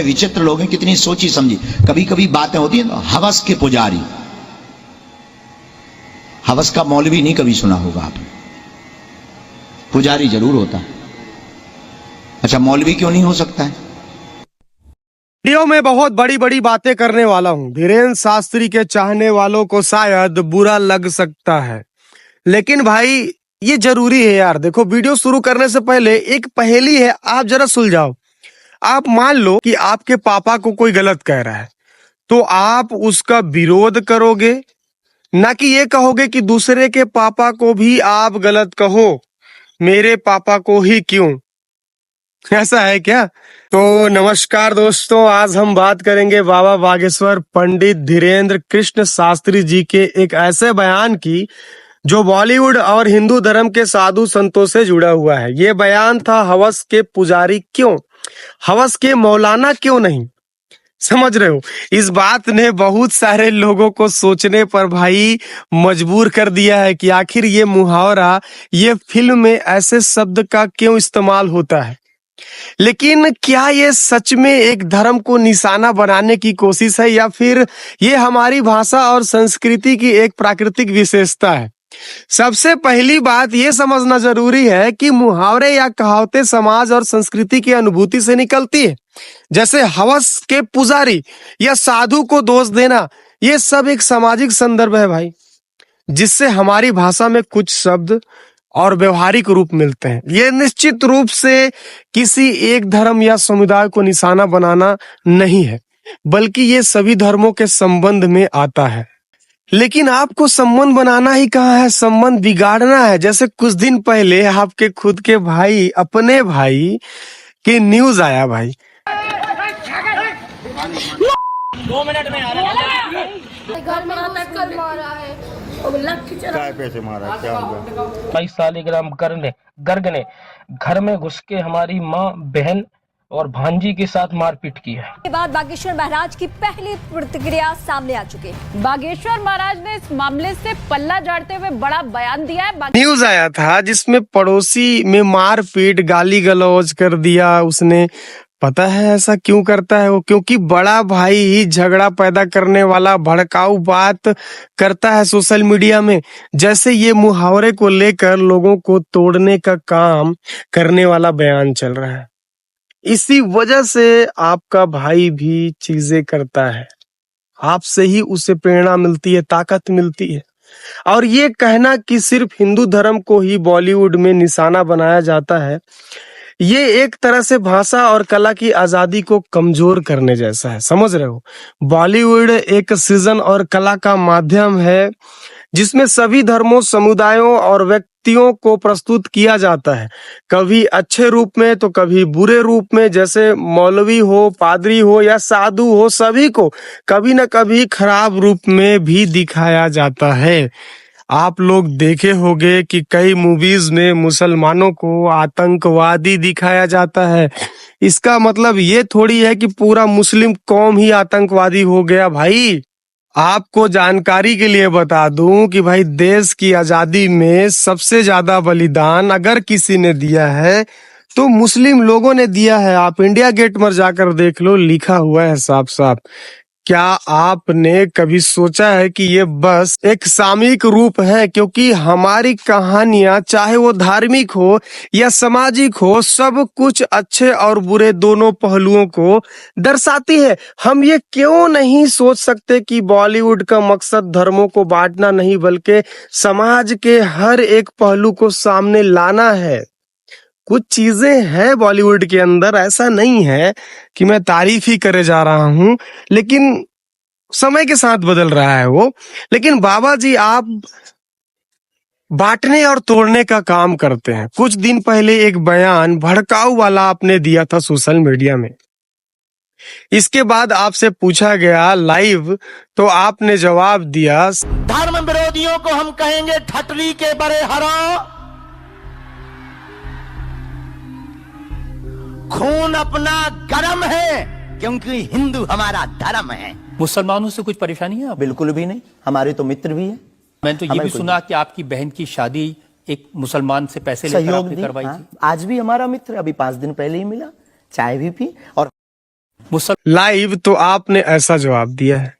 विचित्र लोग हैं, कितनी सोची समझी। कभी कभी बातें होती हैं तो हवस के पुजारी, हवस का मौलवी नहीं कभी सुना होगा आपने, पुजारी जरूर होता है। अच्छा, मौलवी क्यों नहीं हो सकता है? वीडियो में बहुत बड़ी बड़ी बातें करने वाला हूं। धीरेन्द्र शास्त्री के चाहने वालों को शायद बुरा लग सकता है, लेकिन भाई ये जरूरी है यार। देखो, वीडियो शुरू करने से पहले एक पहेली है, आप जरा सुलझाओ। आप मान लो कि आपके पापा को कोई गलत कह रहा है, तो आप उसका विरोध करोगे, ना कि ये कहोगे कि दूसरे के पापा को भी आप गलत कहो, मेरे पापा को ही क्यों? ऐसा है क्या? तो नमस्कार दोस्तों, आज हम बात करेंगे बाबा बागेश्वर पंडित धीरेन्द्र कृष्ण शास्त्री जी के एक ऐसे बयान की जो बॉलीवुड और हिंदू धर्म के साधु संतों से जुड़ा हुआ है। ये बयान था, हवस के पुजारी क्यों, हवस के मौलाना क्यों नहीं। समझ रहे हो? इस बात ने बहुत सारे लोगों को सोचने पर भाई मजबूर कर दिया है कि आखिर ये मुहावरा, ये फिल्म में ऐसे शब्द का क्यों इस्तेमाल होता है। लेकिन क्या ये सच में एक धर्म को निशाना बनाने की कोशिश है, या फिर ये हमारी भाषा और संस्कृति की एक प्राकृतिक विशेषता है? सबसे पहली बात ये समझना जरूरी है कि मुहावरे या कहावतें समाज और संस्कृति की अनुभूति से निकलती है। जैसे हवस के पुजारी या साधु को दोष देना, ये सब एक सामाजिक संदर्भ है भाई, जिससे हमारी भाषा में कुछ शब्द और व्यवहारिक रूप मिलते हैं। ये निश्चित रूप से किसी एक धर्म या समुदाय को निशाना बनाना नहीं है, बल्कि ये सभी धर्मों के संबंध में आता है। लेकिन आपको संबंध बनाना ही कहाँ है, संबंध बिगाड़ना है। जैसे कुछ दिन पहले आपके खुद के भाई, अपने भाई के न्यूज आया भाई, 2 मिनट में आ रहा है, घर में कल मारा है और क्या पैसे मारा, क्या हुआ? 22 सालीग्राम गर्ग ने घर में घुस के हमारी माँ, बहन और भांजी के साथ मारपीट की है। के बाद बागेश्वर महाराज की पहली प्रतिक्रिया सामने आ चुकी है। बागेश्वर महाराज ने इस मामले से पल्ला झाड़ते हुए बड़ा बयान दिया है। न्यूज आया था जिसमें पड़ोसी में मारपीट, गाली गलौज कर दिया उसने। पता है ऐसा क्यों करता है वो? क्योंकि बड़ा भाई ही झगड़ा पैदा करने वाला भड़काऊ बात करता है सोशल मीडिया में। जैसे ये मुहावरे को लेकर लोगों को तोड़ने का काम करने वाला बयान चल रहा है। इसी वजह से आपका भाई भी चीजें करता है, आपसे ही उसे प्रेरणा मिलती है, ताकत मिलती है। और ये कहना कि सिर्फ हिंदू धर्म को ही बॉलीवुड में निशाना बनाया जाता है, ये एक तरह से भाषा और कला की आजादी को कमजोर करने जैसा है। समझ रहे हो? बॉलीवुड एक सृजन और कला का माध्यम है जिसमें सभी धर्मों, समुदायों और व्यक्तियों को प्रस्तुत किया जाता है, कभी अच्छे रूप में तो कभी बुरे रूप में। जैसे मौलवी हो, पादरी हो या साधु हो, सभी को कभी न कभी खराब रूप में भी दिखाया जाता है। आप लोग देखे होंगे कि कई मूवीज में मुसलमानों को आतंकवादी दिखाया जाता है। इसका मतलब ये थोड़ी है कि पूरा मुस्लिम कौम ही आतंकवादी हो गया भाई। आपको जानकारी के लिए बता दूं कि भाई देश की आजादी में सबसे ज्यादा बलिदान अगर किसी ने दिया है तो मुस्लिम लोगों ने दिया है। आप इंडिया गेट पर जाकर देख लो, लिखा हुआ है साफ साफ। क्या आपने कभी सोचा है कि ये बस एक सामयिक रूप है? क्योंकि हमारी कहानियां, चाहे वो धार्मिक हो या सामाजिक हो, सब कुछ अच्छे और बुरे दोनों पहलुओं को दर्शाती है। हम ये क्यों नहीं सोच सकते कि बॉलीवुड का मकसद धर्मों को बांटना नहीं, बल्कि समाज के हर एक पहलू को सामने लाना है। कुछ चीजें हैं बॉलीवुड के अंदर, ऐसा नहीं है कि मैं तारीफ ही करे जा रहा हूं, लेकिन समय के साथ बदल रहा है वो। लेकिन बाबा जी, आप बांटने और तोड़ने का काम करते हैं। कुछ दिन पहले एक बयान भड़काऊ वाला आपने दिया था सोशल मीडिया में। इसके बाद आपसे पूछा गया लाइव, तो आपने जवाब दिया, धर्म विरोधियों को हम कहेंगे ठटली के बड़े हरा, खून अपना गरम है क्योंकि हिंदू हमारा धर्म है। मुसलमानों से कुछ परेशानी है? बिल्कुल भी नहीं, हमारे तो मित्र भी है। मैंने तो ये भी सुना कि आपकी बहन की शादी एक मुसलमान से पैसे लेकर आपने करवाई थी। आज भी हमारा मित्र, अभी 5 दिन पहले ही मिला, चाय भी पी। और मुसलमान लाइव तो आपने ऐसा जवाब दिया है।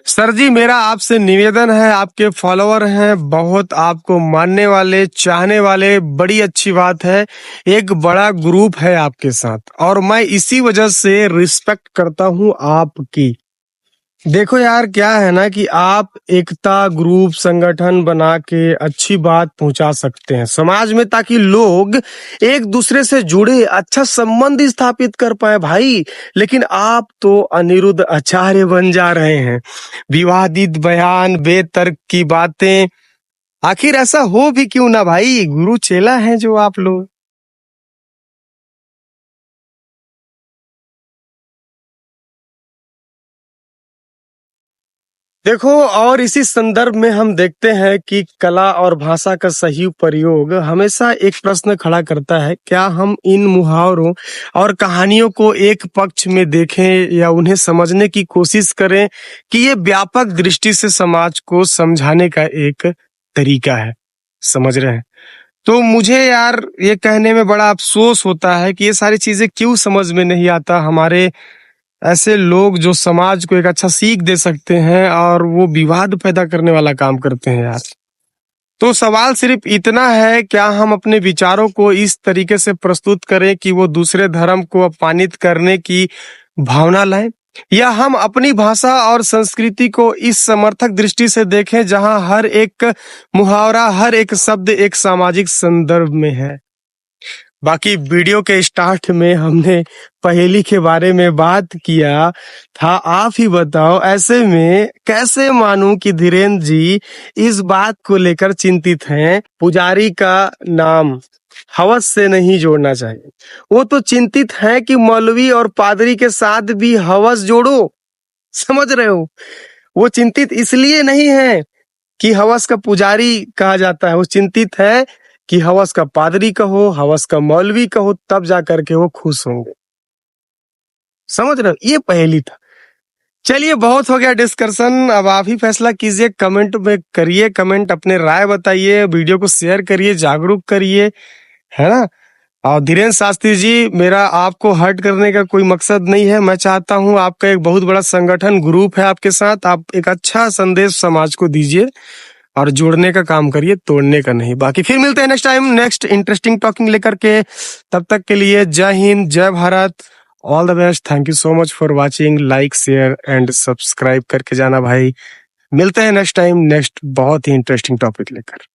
सर जी, मेरा आपसे निवेदन है, आपके फॉलोअर हैं बहुत, आपको मानने वाले, चाहने वाले, बड़ी अच्छी बात है। एक बड़ा ग्रुप है आपके साथ और मैं इसी वजह से रिस्पेक्ट करता हूं आपकी। देखो यार, क्या है ना कि आप एकता ग्रुप संगठन बना के अच्छी बात पहुंचा सकते हैं समाज में, ताकि लोग एक दूसरे से जुड़े, अच्छा संबंध स्थापित कर पाए भाई। लेकिन आप तो अनिरुद्ध आचार्य बन जा रहे हैं, विवादित बयान, बेतर्क की बातें। आखिर ऐसा हो भी क्यों ना भाई, गुरु चेला हैं जो आप लोग। देखो, और इसी संदर्भ में हम देखते हैं कि कला और भाषा का सही प्रयोग हमेशा एक प्रश्न खड़ा करता है, क्या हम इन मुहावरों और कहानियों को एक पक्ष में देखें या उन्हें समझने की कोशिश करें कि ये व्यापक दृष्टि से समाज को समझाने का एक तरीका है। समझ रहे हैं? तो मुझे यार ये कहने में बड़ा अफसोस होता है कि ये सारी चीजें क्यों समझ में नहीं आता। हमारे ऐसे लोग जो समाज को एक अच्छा सीख दे सकते हैं और वो विवाद पैदा करने वाला काम करते हैं यार। तो सवाल सिर्फ इतना है, क्या हम अपने विचारों को इस तरीके से प्रस्तुत करें कि वो दूसरे धर्म को अपमानित करने की भावना लाए, या हम अपनी भाषा और संस्कृति को इस समर्थक दृष्टि से देखें जहां हर एक मुहावरा, हर एक शब्द एक सामाजिक संदर्भ में है। बाकी वीडियो के स्टार्ट में हमने पहेली के बारे में बात किया था, आप ही बताओ ऐसे में कैसे मानूं कि धीरेन्द्र जी इस बात को लेकर चिंतित हैं। पुजारी का नाम हवस से नहीं जोड़ना चाहिए, वो तो चिंतित हैं कि मौलवी और पादरी के साथ भी हवस जोड़ो। समझ रहे हो? वो चिंतित इसलिए नहीं है कि हवस का पुजारी कहा जाता है, वो चिंतित है कि हवस का पादरी कहो, हवस का मौलवी कहो, तब जा करके वो खुश होंगे। समझ रहे हो? ये पहेली था। चलिए, बहुत हो गया डिस्कशन, अब आप ही फैसला कीजिए। कमेंट में करिए, कमेंट अपने राय बताइए, वीडियो को शेयर करिए, जागरूक करिए, है ना। और धीरेन्द्र शास्त्री जी, मेरा आपको हर्ट करने का कोई मकसद नहीं है। मैं चाहता हूं आपका एक बहुत बड़ा संगठन, ग्रुप है आपके साथ, आप एक अच्छा संदेश समाज को दीजिए और जोड़ने का काम करिए, तोड़ने का नहीं। बाकी फिर मिलते हैं next time, next interesting talking लेकर के। तब तक के लिए जय हिंद, जय Bharat, all the best. Thank you so much for watching. Like, share and subscribe करके जाना भाई। मिलते हैं नेक्स्ट टाइम, नेक्स्ट बहुत ही इंटरेस्टिंग टॉपिक लेकर।